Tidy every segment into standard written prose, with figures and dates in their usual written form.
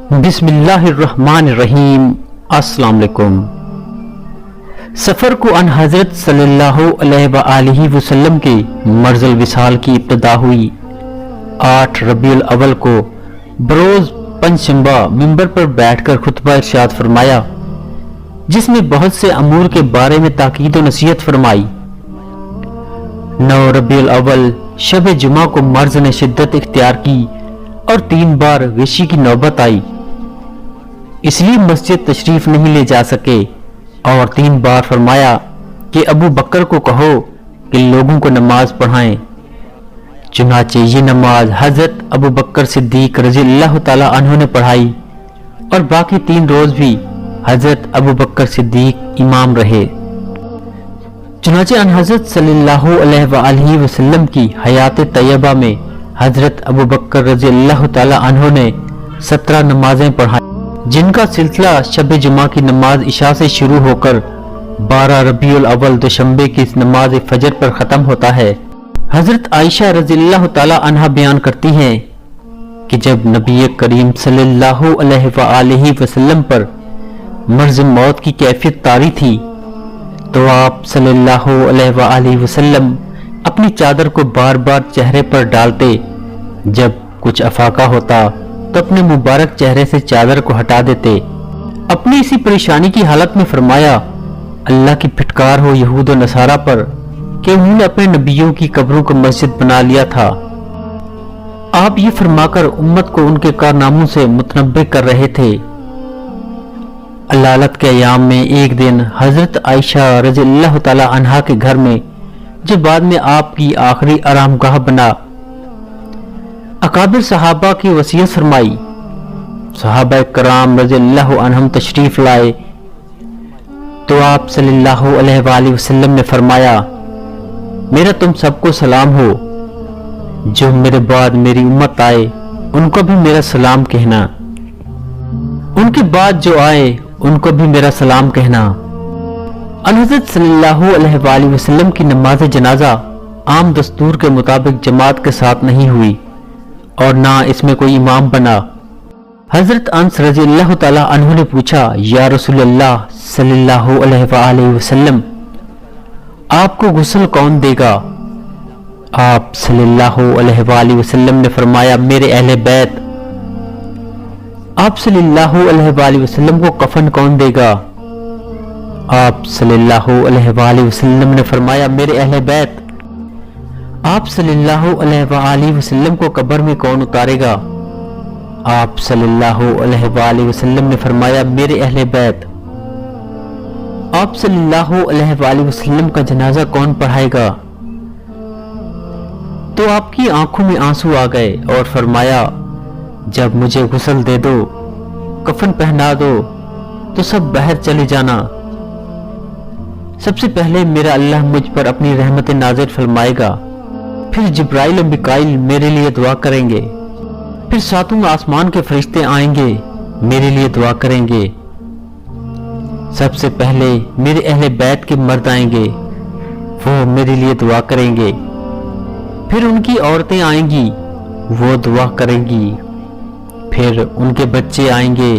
بسم اللہ الرحمن الرحیم۔ السلام علیکم۔ سفر کو ان حضرت صلی اللہ علیہ وآلہ وسلم کے مرض الوصال کی ابتدا ہوئی 8 ربیع الاول کو بروز پنجشنبہ منبر پر بیٹھ کر خطبہ ارشاد فرمایا، جس میں بہت سے امور کے بارے میں تاکید و نصیحت فرمائی۔ 9 ربیع الاول شب جمعہ کو مرض نے شدت اختیار کی اور 3 بار غشی کی نوبت آئی، اس لیے مسجد تشریف نہیں لے جا سکے، اور 3 بار فرمایا کہ ابو بکر کو کہو کہ لوگوں کو نماز پڑھائیں۔ چنانچہ یہ نماز حضرت ابو بکر صدیق رضی اللہ تعالی عنہ نے پڑھائی، اور باقی 3 روز بھی حضرت ابو بکر صدیق امام رہے۔ چنانچہ ان حضرت صلی اللہ علیہ وآلہ وسلم کی حیات طیبہ میں حضرت ابو بکر رضی اللہ تعالی عنہ نے 17 نمازیں پڑھائیں، جن کا سلسلہ شب جمعہ کی نماز عشاء سے شروع ہو کر 12 ربیع الاول دوشنبے کی نماز فجر پر ختم ہوتا ہے۔ حضرت عائشہ رضی اللہ تعالی عنہ بیان کرتی ہیں کہ جب نبی کریم صلی اللہ علیہ وآلہ وسلم پر مرض موت کی کیفیت طاری تھی تو آپ صلی اللہ علیہ وآلہ وسلم اپنی چادر کو بار بار چہرے پر ڈالتے، جب کچھ افاقہ ہوتا تو اپنے مبارک چہرے سے چادر کو ہٹا دیتے۔ اپنی اسی پریشانی کی حالت میں فرمایا، اللہ کی پھٹکار ہو یہود و نصارہ پر کہ انہوں نے اپنے نبیوں کی قبروں کو مسجد بنا لیا تھا۔ آپ یہ فرما کر امت کو ان کے کارناموں سے متنبع کر رہے تھے۔ علالت کے ایام میں ایک دن حضرت عائشہ رضی اللہ تعالی عنہا کے گھر میں، جو بعد میں آپ کی آخری آرام گاہ بنا، اکابر صحابہ کی وصیت فرمائی۔ صحابہ کرام رضی اللہ عنہم تشریف لائے تو آپ صلی اللہ علیہ وآلہ وسلم نے فرمایا، میرا تم سب کو سلام ہو، جو میرے بعد میری امت آئے ان کو بھی میرا سلام کہنا، ان کے بعد جو آئے ان کو بھی میرا سلام کہنا۔ حضرت صلی اللہ علیہ وآلہ وسلم کی نماز جنازہ عام دستور کے مطابق جماعت کے ساتھ نہیں ہوئی، اور نہ اس میں کوئی امام بنا۔ حضرت انس رضی اللہ تعالی عنہ نے پوچھا، یا رسول اللہ صلی اللہ علیہ وآلہ وسلم، آپ کو غسل کون دے گا؟ آپ صلی اللہ علیہ وآلہ وسلم نے فرمایا، میرے اہل بیت۔ آپ صلی اللہ علیہ وآلہ وسلم کو کفن کون دے گا؟ آپ صلی اللہ علیہ وآلہ وسلم نے فرمایا، میرے اہل بیت۔ آپ صلی اللہ علیہ وآلہ وسلم کو قبر میں کون اتارے گا؟ آپ صلی اللہ علیہ وآلہ وسلم نے فرمایا، میرے اہل بیت۔ آپ صلی اللہ علیہ وآلہ وسلم کا جنازہ کون پڑھائے گا؟ تو آپ کی آنکھوں میں آنسو آ گئے اور فرمایا، جب مجھے غسل دے دو، کفن پہنا دو تو سب باہر چلے جانا۔ سب سے پہلے میرا اللہ مجھ پر اپنی رحمت نازل فرمائے گا، پھر جبرائیل و میکائیل میرے لیے دعا کریں گے، پھر 7 آسمان کے فرشتے آئیں گے میرے لیے دعا کریں گے۔ سب سے پہلے میرے اہل بیت کے مرد آئیں گے، وہ میرے لیے دعا کریں گے، پھر ان کی عورتیں آئیں گی، وہ دعا کریں گی، پھر ان کے بچے آئیں گے،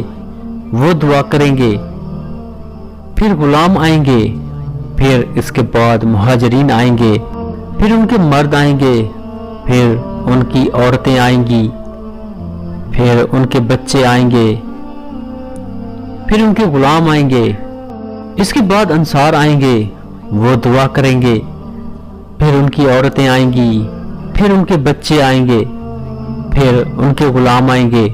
وہ دعا کریں گے، پھر غلام آئیں گے، پھر اس کے بعد مہاجرین آئیں گے، پھر ان کے مرد آئیں گے، پھر ان کی عورتیں آئیں گی، پھر ان کے بچے آئیں گے، پھر ان کے غلام آئیں گے، اس کے بعد انصار آئیں گے، وہ دعا کریں گے، پھر ان کی عورتیں آئیں گی، پھر ان کے بچے آئیں گے، پھر ان کے غلام آئیں گے۔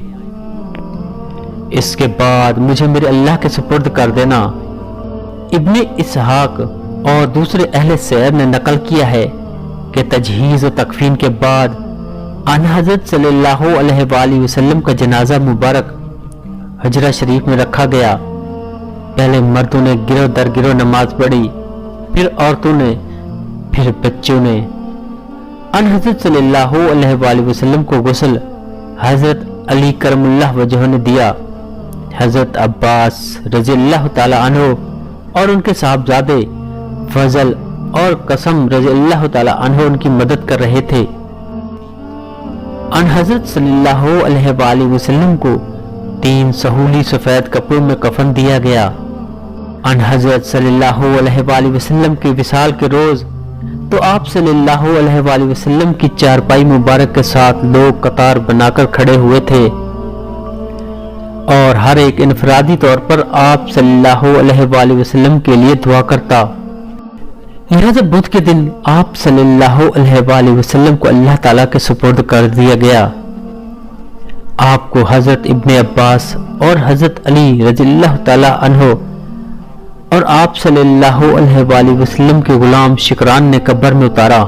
اس کے بعد مجھے میرے اللہ کے سپرد کر دینا۔ ابن اسحاق اور دوسرے اہل سیر نے نقل کیا ہے کہ تجہیز و تکفین کے بعد ان حضرت صلی اللہ علیہ وآلہ وسلم کا جنازہ مبارک حجرہ شریف میں رکھا گیا۔ پہلے مردوں نے گروہ در گروہ نماز پڑھی، پھر عورتوں نے، پھر بچوں نے۔ ان حضرت صلی اللہ علیہ وآلہ وسلم کو غسل حضرت علی کرم اللہ وجہہ نے دیا۔ حضرت عباس رضی اللہ تعالی عنہ اور ان کے صاحبزادے فضل اور قسم رضی اللہ تعالی عنہ ان کی مدد کر رہے تھے۔ ان حضرت صلی اللہ علیہ وآلہ وسلم کو 3 سہولی سفید کپڑوں میں کفن دیا گیا۔ ان حضرت صلی اللہ علیہ وآلہ وسلم کے وصال کے روز تو آپ صلی اللہ علیہ وآلہ وسلم کی چارپائی مبارک کے ساتھ لوگ قطار بنا کر کھڑے ہوئے تھے اور ہر ایک انفرادی طور پر آپ صلی اللہ علیہ وآلہ وسلم کے لیے دعا کرتا۔ رجب بدھ کے دن آپ صلی اللہ علیہ وآلہ وسلم کو اللہ تعالیٰ کے سپرد کر دیا گیا۔ آپ کو حضرت ابن عباس اور حضرت علی رضی اللہ تعالیٰ عنہ اور آپ صلی اللہ علیہ وآلہ وسلم کے غلام شکران نے قبر میں اتارا۔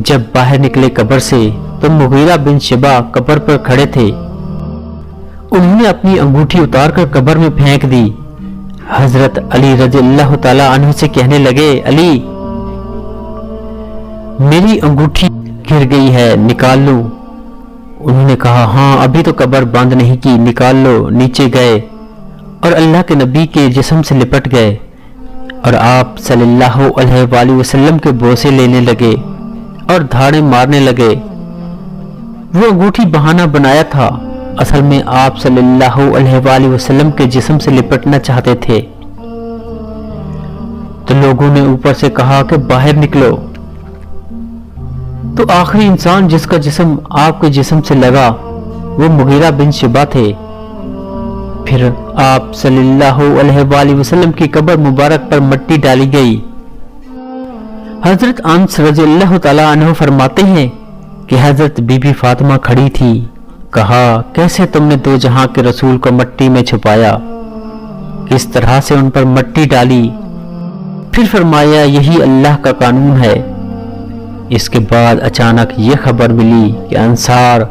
جب باہر نکلے قبر سے تو مغیرہ بن شبہ قبر پر کھڑے تھے۔ انہوں نے اپنی انگوٹھی اتار کر قبر میں پھینک دی۔ حضرت علی رضی اللہ تعالیٰ عنہ سے کہنے لگے، علی میری انگوٹھی گر گئی ہے، نکال لوں؟ انہوں نے کہا، ہاں ابھی تو قبر بند نہیں کی، نکال لو۔ نیچے گئے اور اللہ کے نبی کے جسم سے لپٹ گئے اور آپ صلی اللہ علیہ وآلہ وسلم کے بوسے لینے لگے اور دھاڑے مارنے لگے۔ وہ انگوٹھی بہانہ بنایا تھا، اصل میں آپ صلی اللہ علیہ وآلہ وسلم کے جسم سے لپٹنا چاہتے تھے۔ تو لوگوں نے اوپر سے کہا کہ باہر نکلو۔ تو آخری انسان جس کا جسم آپ کے جسم سے لگا وہ مغیرہ بن شبہ تھے۔ پھر آپ صلی اللہ علیہ وآلہ وسلم کی قبر مبارک پر مٹی ڈالی گئی۔ حضرت انس رضی اللہ تعالیٰ عنہ فرماتے ہیں کہ حضرت بی بی فاطمہ کھڑی تھی، کہا، کیسے تم نے دو جہاں کے رسول کو مٹی میں چھپایا؟ کس طرح سے ان پر مٹی ڈالی؟ پھر فرمایا، یہی اللہ کا قانون ہے۔ اس کے بعد اچانک یہ خبر ملی کہ انصار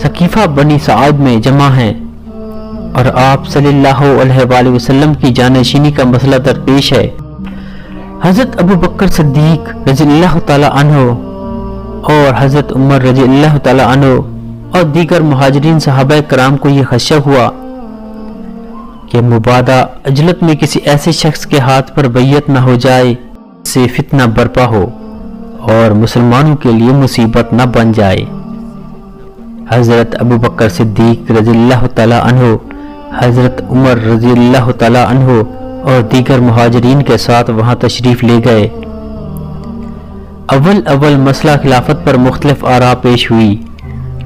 ثقیفہ بنی سعد میں جمع ہیں اور آپ صلی اللہ علیہ وآلہ وسلم کی جانشینی کا مسئلہ درپیش ہے۔ حضرت ابو بکر صدیق رضی اللہ تعالی عنہ اور حضرت عمر رضی اللہ تعالی عنہ اور دیگر مہاجرین صحابہ کرام کو یہ خدشہ ہوا کہ مبادا عجلت میں کسی ایسے شخص کے ہاتھ پر بیعت نہ ہو جائے سے فتنہ برپا ہو اور مسلمانوں کے لیے مصیبت نہ بن جائے۔ حضرت ابو بکر صدیق رضی اللہ تعالی عنہ، حضرت عمر رضی اللہ تعالی عنہ اور دیگر مہاجرین کے ساتھ وہاں تشریف لے گئے۔ اول مسئلہ خلافت پر مختلف آراء پیش ہوئی،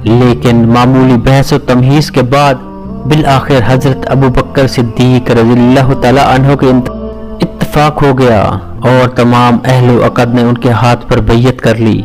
لیکن معمولی بحث و تمہیز کے بعد بالآخر حضرت ابو بکر صدیق رضی اللہ تعالی عنہ کے اتفاق ہو گیا اور تمام اہل و عقد نے ان کے ہاتھ پر بیعت کر لی۔